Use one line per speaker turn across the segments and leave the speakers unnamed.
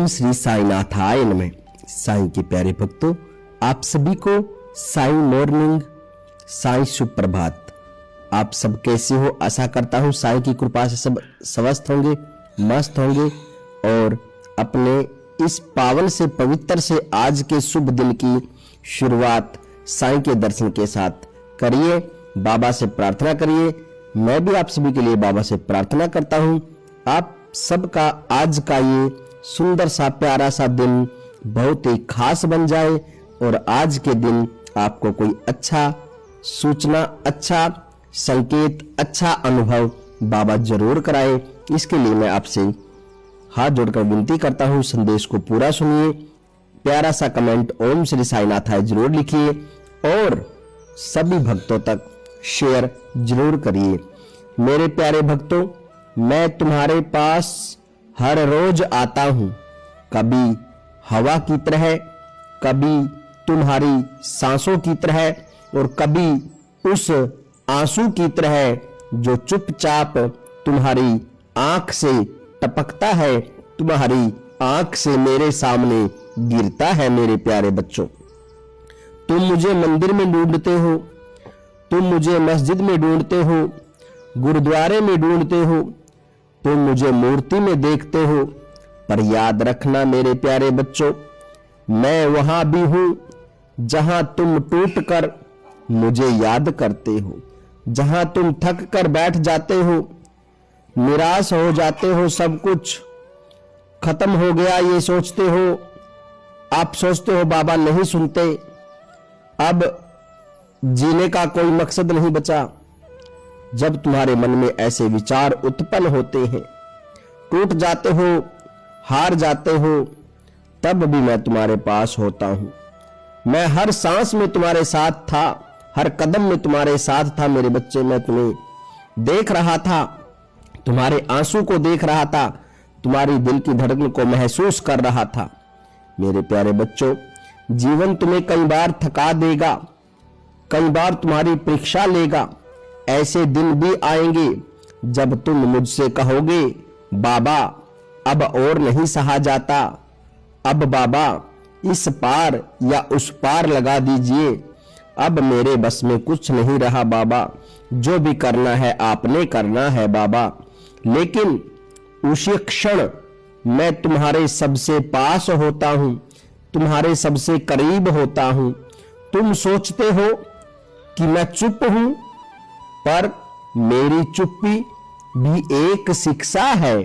ओम श्री साईनाथाय नमः। साईं के प्यारे भक्तों, आप सभी को साईं मॉर्निंग, साईं सुप्रभात। आप सब कैसे हो? आशा करता हूं साईं की कृपा से सब स्वस्थ होंगे, मस्त होंगे और अपने इस पावन से पवित्र से आज के शुभ दिन की शुरुआत साईं के दर्शन के साथ करिए। बाबा से प्रार्थना करिए। मैं भी आप सभी के लिए बाबा से प्रार्थना करता हूं, आप सबका आज का ये सुंदर सा प्यारा सा दिन बहुत ही खास बन जाए और आज के दिन आपको कोई अच्छा सूचना, अच्छा संकेत, अच्छा अनुभव बाबा जरूर कराए। इसके लिए मैं आपसे हाथ जोड़कर विनती करता हूं, संदेश को पूरा सुनिए, प्यारा सा कमेंट ओम श्री साईनाथाय जरूर लिखिए और सभी भक्तों तक शेयर जरूर करिए। मेरे प्यारे भक्तों, मैं तुम्हारे पास हर रोज आता हूं, कभी हवा की तरह, कभी तुम्हारी सांसों की तरह और कभी उस आंसू की तरह जो चुपचाप तुम्हारी आंख से टपकता है, तुम्हारी आंख से मेरे सामने गिरता है। मेरे प्यारे बच्चों, तुम मुझे मंदिर में ढूंढते हो, तुम मुझे मस्जिद में ढूंढते हो, गुरुद्वारे में ढूंढते हो, तुम मुझे मूर्ति में देखते हो, पर याद रखना मेरे प्यारे बच्चों, मैं वहां भी हूं जहां तुम टूट कर मुझे याद करते हो, जहां तुम थक कर बैठ जाते हो, निराश हो जाते हो, सब कुछ खत्म हो गया ये सोचते हो। आप सोचते हो बाबा नहीं सुनते, अब जीने का कोई मकसद नहीं बचा। जब तुम्हारे मन में ऐसे विचार उत्पन्न होते हैं, टूट जाते हो, हार जाते हो, तब भी मैं तुम्हारे पास होता हूं। मैं हर सांस में तुम्हारे साथ था, हर कदम में तुम्हारे साथ था। मेरे बच्चे, मैं तुम्हें देख रहा था, तुम्हारे आंसू को देख रहा था, तुम्हारी दिल की धड़कन को महसूस कर रहा था। मेरे प्यारे बच्चों, जीवन तुम्हें कई बार थका देगा, कई बार तुम्हारी परीक्षा लेगा। ऐसे दिन भी आएंगे जब तुम मुझसे कहोगे बाबा अब और नहीं सहा जाता, अब बाबा इस पार या उस पार लगा दीजिए, अब मेरे बस में कुछ नहीं रहा बाबा, जो भी करना है आपने करना है बाबा। लेकिन उसी क्षण मैं तुम्हारे सबसे पास होता हूं, तुम्हारे सबसे करीब होता हूं। तुम सोचते हो कि मैं चुप हूं, पर मेरी चुप्पी भी एक शिक्षा है।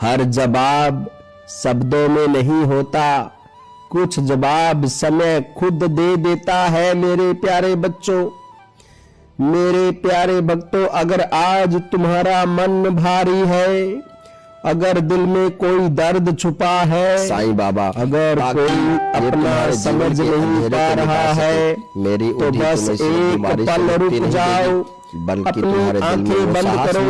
हर जवाब शब्दों में नहीं होता, कुछ जवाब समय खुद दे देता है। मेरे प्यारे बच्चों, मेरे प्यारे भक्तों, अगर आज तुम्हारा मन भारी है, अगर दिल में कोई दर्द छुपा है, साईं बाबा अगर कोई अपना समझ नहीं पा रहा है, मेरी तो बस एक पल रुक जाओ, अपनी आंखें बंद करो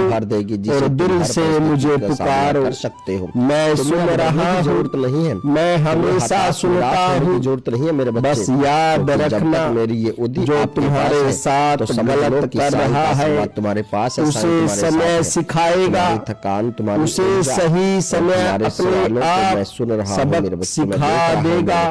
और दिल से मुझे पुकारो। कर सकते हो, मैं सुन रहा हूँ, जरूरत नहीं है, मैं हमेशा सुनता हूँ, जरूरत नहीं है मेरे बच्चे। बस याद रखना, मेरी ये जो तुम्हारे साथ गलत कर रहा है तुम्हारे पास, उसे समय सिखाएगा, थकान तुम्हारी, उसे सही समय अपने आप सबक सिखा देगा।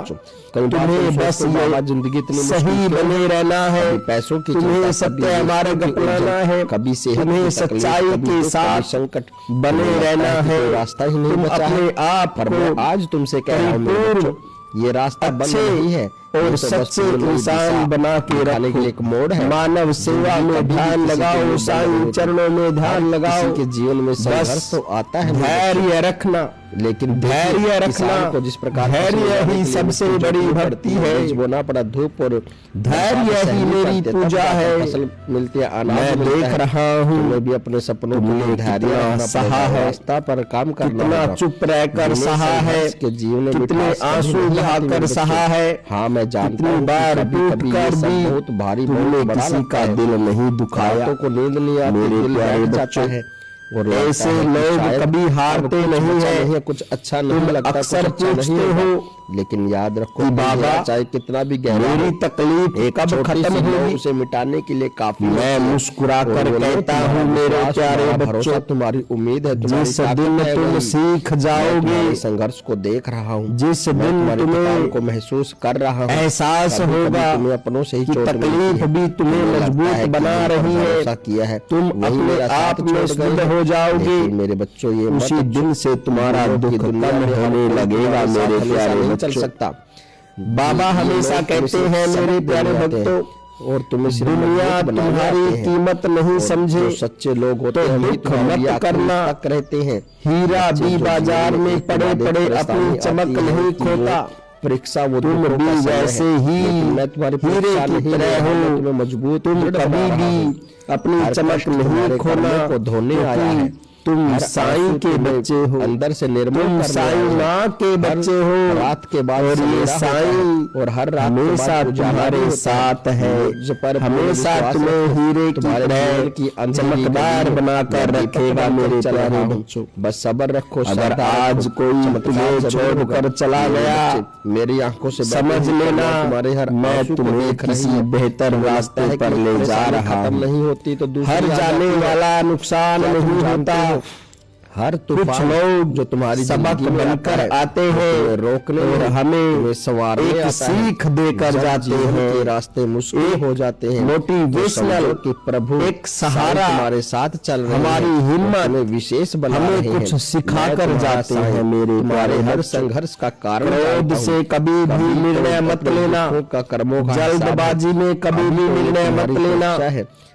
तुम्हें बस ये जिंदगी सही बने रहना है, पैसों की तुम्हें सत्य मार्ग अपनाना है, कभी से तुम्हें सच्चाई के साथ संकट बने रहना है, रास्ता ही नहीं बचा है आप। पर मैं आज तुमसे कह रहा हूँ, ये रास्ता बंद नहीं है और सच्चे इंसान बना के रखने के लिए एक मोड़ है। मानव सेवा में ध्यान लगाओ, साईं चरणों में ध्यान लगाओ। के जीवन में संघर्ष तो आता है, धैर्य रखना, लेकिन धैर्य रखना को जिस प्रकार धैर्य ही सबसे बड़ी भक्ति है। बोना पड़ा धूप और धैर्य ही मेरी पूजा है। फसल मिलती है, मैं देख रहा हूँ, मैं भी अपने सपनों को धैर्य सहा है, रास्ता पर काम करना, कितना चुप रहकर सहा है, जीवन में कितने आंसू बहाकर सहा है। हाँ, मैं जानता हूँ बार टूट कर भी बहुत भारी, तुमने किसी का दिल नहीं दुखाया, को नींद नहीं आती, मेरे प्यारे बच्चों है।
और
ऐसे लोग कभी हारते नहीं है।
कुछ अच्छा नहीं लगता,
अक्सर पूछते हो,
लेकिन याद रखो
कि बाबा
चाहे कितना भी गहरा
मेरी तकलीफ कब खत्म होगी,
उसे मिटाने के लिए काफी।
मैं मुस्कुरा कर कहता हूँ मेरे प्यारे बच्चों,
तुम्हारी उम्मीद है,
जिस दिन तुम सीख जाओगे,
संघर्ष को देख रहा हूँ,
जिस दिन तुम्हें
को महसूस कर रहा हूँ,
एहसास होगा
तुम्हें अपनों से ही
तकलीफ भी तुम्हें मजबूत बना रही है,
किया है,
तुम अपने आप में शुद्ध हो जाओगे।
मेरे बच्चों ये
उसी दिन से तुम्हारा दुख कम होने लगेगा मेरे प्यारे
चल
बच्चों।
सकता।
बाबा हमेशा कहते हैं मेरे प्यारे भक्तों,
और तुम्हें
दुनिया तुम्हारी कीमत नहीं समझे,
सच्चे लोग होते
तो
हैं
दुख मत करना।
रहते हैं,
हीरा भी बाजार में पड़े पड़े अपनी चमक नहीं खोता,
परीक्षा वो
तुम भी वैसे ही
मैं तुम्हारी
हीरे की तरह हो,
तुम्हें मजबूत,
तुम कभी भी अपनी चमक नहीं खोना
को धोने आया है।
तुम साईं के बच्चे हो,
अंदर से निर्मल,
तुम साईं माँ के बच्चे हो,
रात के बाद
और ये साईं
और हर रात
हमेशा तुम्हारे साथ है, हमेशा तुम्हें हीरे की तरह चमकदार बनाकर रखेगा मेरे प्यारे बच्चों।
बस सब्र रखो।
अगर आज कोई तुम्हें छोड़कर चला गया,
मेरी आंखों से
समझ लेना
तुम्हारे हर
मैं तुम्हें किसी बेहतर रास्ते पर ले जा रहा हूँ।
नहीं होती तो
हर जाने वाला नुकसान नहीं होता,
हर
कुछ लोग
जो तुम्हारी
सबक बनकर आते हैं,
रोकने
और हमें
एक
सीख देकर जाते हैं,
रास्ते मुश्किल हो जाते हैं।
मोटिवेशनल
कि प्रभु
एक सहारा
हमारे साथ चल रहे हैं,
हमारी हिम्मत
विशेष बना
हमें
रहे हैं,
कुछ सिखा कर जाते हैं मेरे
तुम्हारे हर संघर्ष का कारण।
क्रोध से कभी भी निर्णय मत लेना,
का कर्मों का
जल्दबाजी में कभी भी निर्णय मत लेना,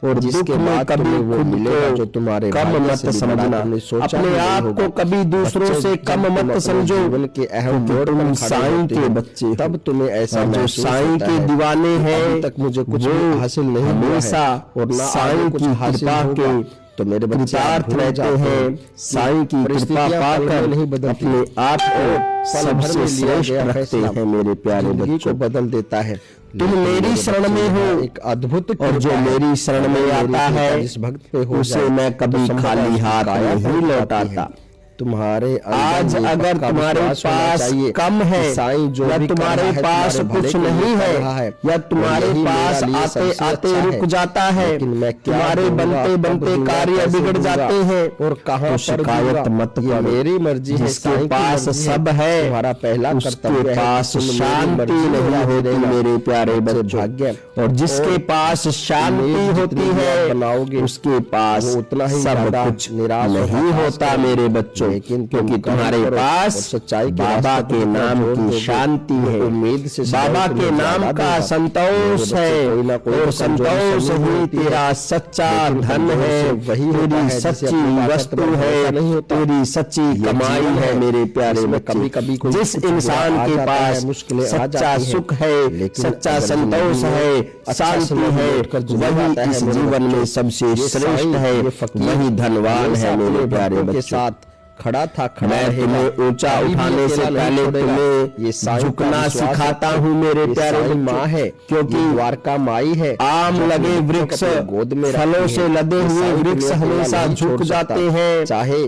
और जिसके बाद कभी खुद को
जो तुम्हारे
कम मत समझना, अपने आप को कभी दूसरों से कम मत समझो,
जीवन के अहम
तुम साईं के बच्चे,
तब तुम्हें ऐसा
जो साईं के दीवाने हैं
तक मुझे कुछ हासिल नहीं
हमेशा
और
साईं की कृपा के
तो मेरे
कृतार्थ रहते हैं, साईं की कृपा पाकर अपने आप को सबसे श्रेष्ठ रखते हैं मेरे प्यारे बच्चों।
बदल देता है।
तुम मेरी शरण में हो,
एक अद्भुत,
और जो मेरी शरण में आता है
जिस भक्त पे हो
उसे मैं कभी खाली हाथ नहीं लौटाता।
तुम्हारे
आज अगर तुम्हारे पास कम है, या तुम्हारे पास कुछ नहीं है, या तुम्हारे पास आते आते रुक जाता है, तुम्हारे बनते बनते कार्य बिगड़ जाते हैं, और कहाँ शिकायत मत करो।
मेरी मर्जी है,
जिसके पास सब है
तुम्हारा पहला
उसके पास शांति नहीं होती मेरे प्यारे बच्चों, और जिसके पास शांति होती है उसके पास
उतना ही
सब कुछ नहीं होता मेरे बच्चों, क्योंकि तुम्हारे पास बाबा के नाम की शांति है,
उम्मीद से
बाबा के नाम का संतोष है, और संतोष ही तेरा सच्चा धन है, तेरी सच्ची वस्तु है, तेरी सच्ची कमाई है मेरे प्यारे बच्चे। जिस इंसान के पास सच्चा सुख है, सच्चा संतोष है, शांति है, वही इस जीवन में सबसे श्रेष्ठ है, वही धनवान है मेरे प्यारे बच्चों।
खड़ा था,
मैं तुम्हें ऊंचा उठाने से पहले तुम्हें झुकना सिखाता हूँ मेरे प्यारे
माँ है,
क्योंकि
द्वारका माई है।
आम लगे वृक्ष
गोद में
फलों से लदे हुए वृक्ष हमेशा झुक जाते हैं,
चाहे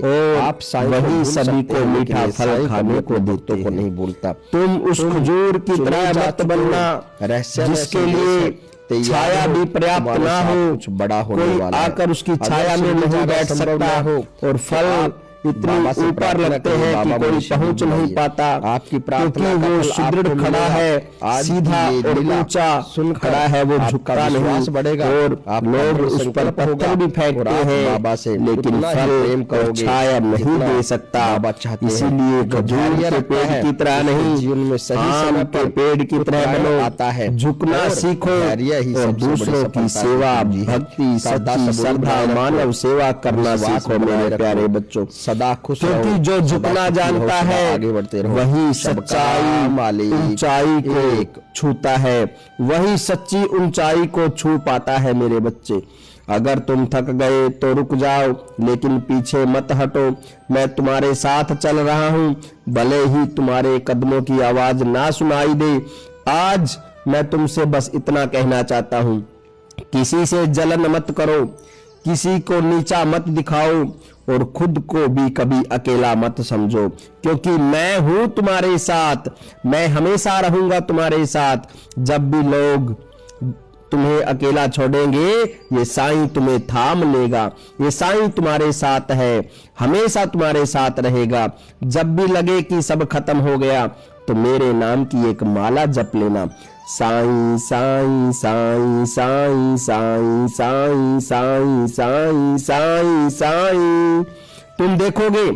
आप वही सभी को मीठा फल खाने को देते
को नहीं भूलता।
तुम उस खजूर की तरह मत बनना जिसके लिए छाया भी पर्याप्त ना हो,
कुछ बड़ा होने
कोई
वाला
आकर उसकी छाया में नहीं बैठ सकता हो, और फल इतने ऊपर लगते हैं कि कोई पहुंच नहीं पाता,
आपकी प्रार्थना
क्योंकि वो सुदृढ़ खड़ा है, सीधा और ऊंचा खड़ा है, वो झुकता नहीं
बढ़ेगा,
और लोग उस पर पत्थर भी फेंकते हैं,
बाबा से
लेकिन फल और छाया नहीं दे सकता। इसीलिए खजूर के पेड़ की तरह नहीं,
जीवन में
आम के पेड़ की तरह बनो,
आता है,
झुकना सीखो, और दूसरों की सेवा, भक्ति, सच्ची श्रद्धा, मानव सेवा करना सीखो मेरे प्यारे बच्चों।
सदा खुश,
क्योंकि जो झुकना जानता है
आगे बढ़ते रहो,
वही सच्चाई ऊंचाई को छूता है, वही सच्ची ऊंचाई को छू पाता है मेरे बच्चे। अगर तुम थक गए तो रुक जाओ, लेकिन पीछे मत हटो, मैं तुम्हारे साथ चल रहा हूँ, भले ही तुम्हारे कदमों की आवाज ना सुनाई दे। आज मैं तुमसे बस इतना कहना चाहता हूँ, किसी से जलन मत करो, किसी को नीचा मत दिखाओ, और खुद को भी कभी अकेला मत समझो, क्योंकि मैं हूं तुम्हारे साथ, मैं हमेशा रहूंगा तुम्हारे साथ। जब भी लोग तुम्हें अकेला छोड़ेंगे, ये साईं तुम्हें थाम लेगा। ये साईं तुम्हारे साथ है, हमेशा तुम्हारे साथ रहेगा। जब भी लगे कि सब खत्म हो गया, तो मेरे नाम की एक माला जप लेना, साईं साईं साईं साईं साईं साईं साईं साईं साईं साईं। तुम देखोगे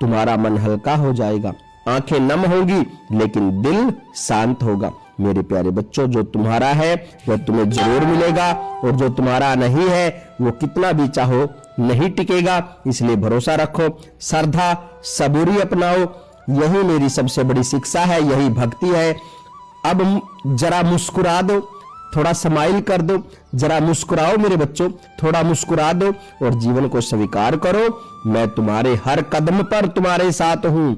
तुम्हारा मन हल्का हो जाएगा, आंखें नम होंगी, लेकिन दिल शांत होगा। मेरे प्यारे बच्चों, जो तुम्हारा है वह तुम्हें जरूर मिलेगा, और जो तुम्हारा नहीं है वो कितना भी चाहो नहीं टिकेगा। इसलिए भरोसा रखो, श्रद्धा सबूरी अपनाओ। यही मेरी सबसे बड़ी शिक्षा है, यही भक्ति है। अब जरा मुस्कुरा दो, थोड़ा स्माइल कर दो, जरा मुस्कुराओ मेरे बच्चों, थोड़ा मुस्कुरा दो और जीवन को स्वीकार करो। मैं तुम्हारे हर कदम पर तुम्हारे साथ हूं।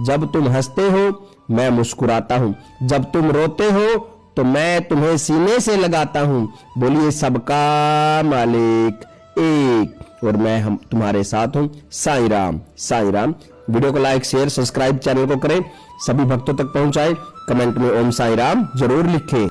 जब तुम हंसते हो मैं मुस्कुराता हूं, जब तुम रोते हो तो मैं तुम्हें सीने से लगाता हूं। बोलिए सबका मालिक एक, और मैं हम तुम्हारे साथ हूं। साईं राम, साईं राम। वीडियो को लाइक, शेयर, सब्सक्राइब चैनल को करें, सभी भक्तों तक पहुंचाएं। कमेंट में ओम साईं राम जरूर लिखें।